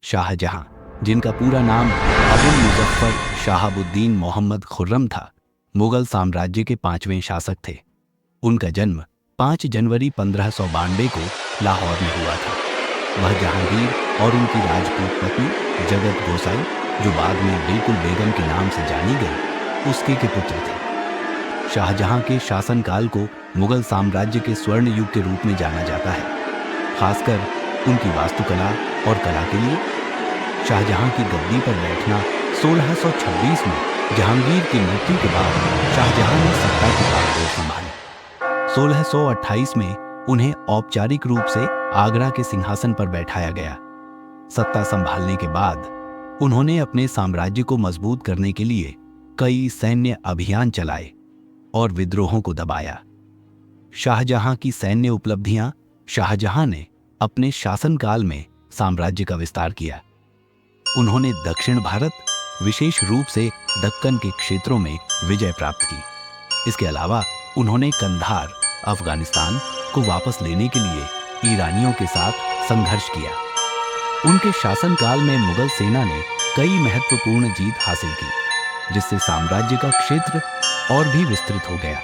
शाहजहां, जिनका पूरा नाम अबुल मुजफ्फर शहाबुद्दीन मोहम्मद खुर्रम था, मुगल साम्राज्य के 5वें शासक थे। उनका जन्म 5 जनवरी 1592 को लाहौर में हुआ था। वह जहांगीर और उनकी राजपूत पत्नी जगत गोसाई, जो बाद में बिल्कुल बेगम के नाम से जानी गई, उसके के पुत्र थे। शाहजहां के शासनकाल को मुगल साम्राज्य के स्वर्ण युग के रूप में जाना जाता है, खासकर उनकी वास्तुकला और कला के लिए। शाहजहां की गद्दी पर बैठना 1626 में जहांगीर की मृत्यु के बाद शाहजहां ने सत्ता की बागडोर संभाली। 1628 में उन्हें औपचारिक रूप से आगरा के सिंहासन पर बैठाया गया। सत्ता संभालने के बाद उन्होंने अपने साम्राज्य को मजबूत करने के लिए कई सैन्य अभियान चलाए और विद्रोहों को दबाया। शाहजहां की सैन्य उपलब्धियां। शाहजहां ने अपने शासनकाल में साम्राज्य का विस्तार किया। उन्होंने दक्षिण भारत, विशेष रूप से दक्कन के क्षेत्रों में विजय प्राप्त की। इसके अलावा उन्होंने कंधार, अफगानिस्तान को वापस लेने के लिए ईरानियों के साथ संघर्ष किया। उनके शासनकाल में मुगल सेना ने कई महत्वपूर्ण जीत हासिल की, जिससे साम्राज्य का क्षेत्र और भी विस्तृत हो गया।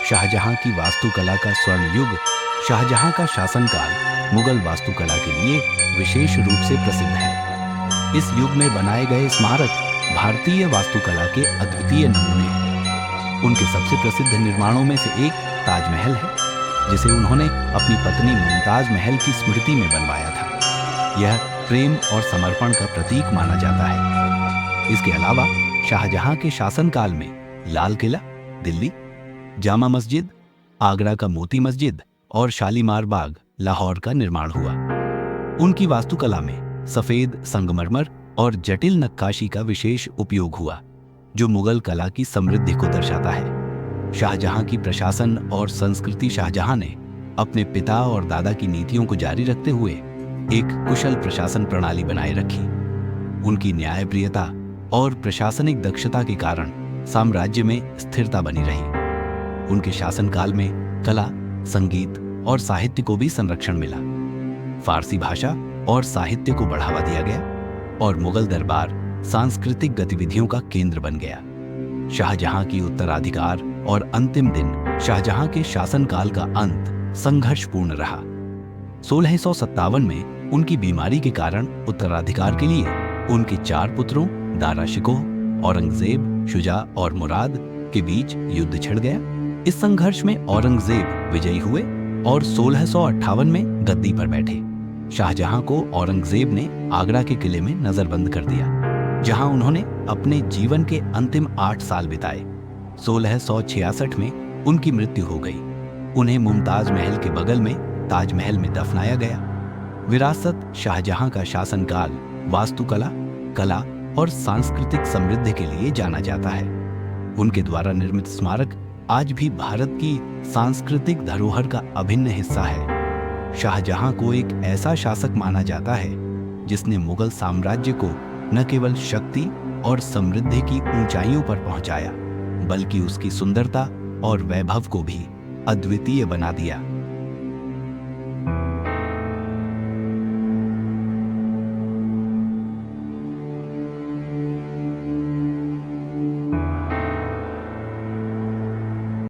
शाहजहां की वास्तुकला का स्वर्ण युग। शाहजहां का शासनकाल मुगल वास्तुकला के लिए विशेष रूप से प्रसिद्ध है। इस युग में बनाए गए स्मारक भारतीय वास्तुकला के अद्वितीय नमूने हैं। उनके सबसे प्रसिद्ध निर्माणों में से एक ताजमहल है, जिसे उन्होंने अपनी पत्नी मुमताज महल की स्मृति में बनवाया था। यह प्रेम और समर्पण का प्रतीक माना जाता है। इसके अलावा शाहजहां के शासनकाल में लाल किला, दिल्ली, जामा मस्जिद, आगरा का मोती मस्जिद और शालीमार बाग, लाहौर का निर्माण हुआ। उनकी वास्तुकला में सफेद संगमरमर और जटिल नक्काशी का विशेष उपयोग हुआ, जो मुगल कला की समृद्धि को दर्शाता है। शाहजहां की प्रशासन और संस्कृति। शाहजहां ने अपने पिता और दादा की नीतियों को जारी रखते हुए एक कुशल प्रशासन प्रणाली बनाए रखी। उनकी न्यायप्रियता और प्रशासनिक दक्षता के कारण साम्राज्य में स्थिरता बनी रही। उनके शासनकाल में कला, संगीत और साहित्य को भी संरक्षण मिला। फारसी भाषा और साहित्य को बढ़ावा दिया गया और मुगल दरबार सांस्कृतिक गतिविधियों का केंद्र बन गया। शाहजहां की उत्तराधिकार और अंतिम दिन। शाहजहां के शासनकाल का अंत संघर्षपूर्ण रहा। 1657 में उनकी बीमारी के कारण उत्तराधिकार के लिए उनके 4 पुत्रों दारा शिकोह, औरंगजेब, शुजा और मुराद के बीच युद्ध छिड़ गया। इस संघर्ष में औरंगजेब विजयी हुए और 1658 में गद्दी पर बैठे। शाहजहां को औरंगजेब ने आगरा के किले में नजरबंद कर दिया, जहां उन्होंने अपने जीवन के अंतिम 8 साल बिताए। 1666 में उनकी मृत्यु हो गई। उन्हें मुमताज महल के बगल में ताजमहल में दफनाया गया। विरासत। शाहजहां का शासनकाल वास्तुकला, कला और सांस्कृतिक समृद्धि के लिए जाना जाता है। उनके द्वारा निर्मित स्मारक आज भी भारत की सांस्कृतिक धरोहर का अभिन्न हिस्सा है। शाहजहां को एक ऐसा शासक माना जाता है जिसने मुगल साम्राज्य को न केवल शक्ति और समृद्धि की ऊंचाइयों पर पहुंचाया, बल्कि उसकी सुंदरता और वैभव को भी अद्वितीय बना दिया।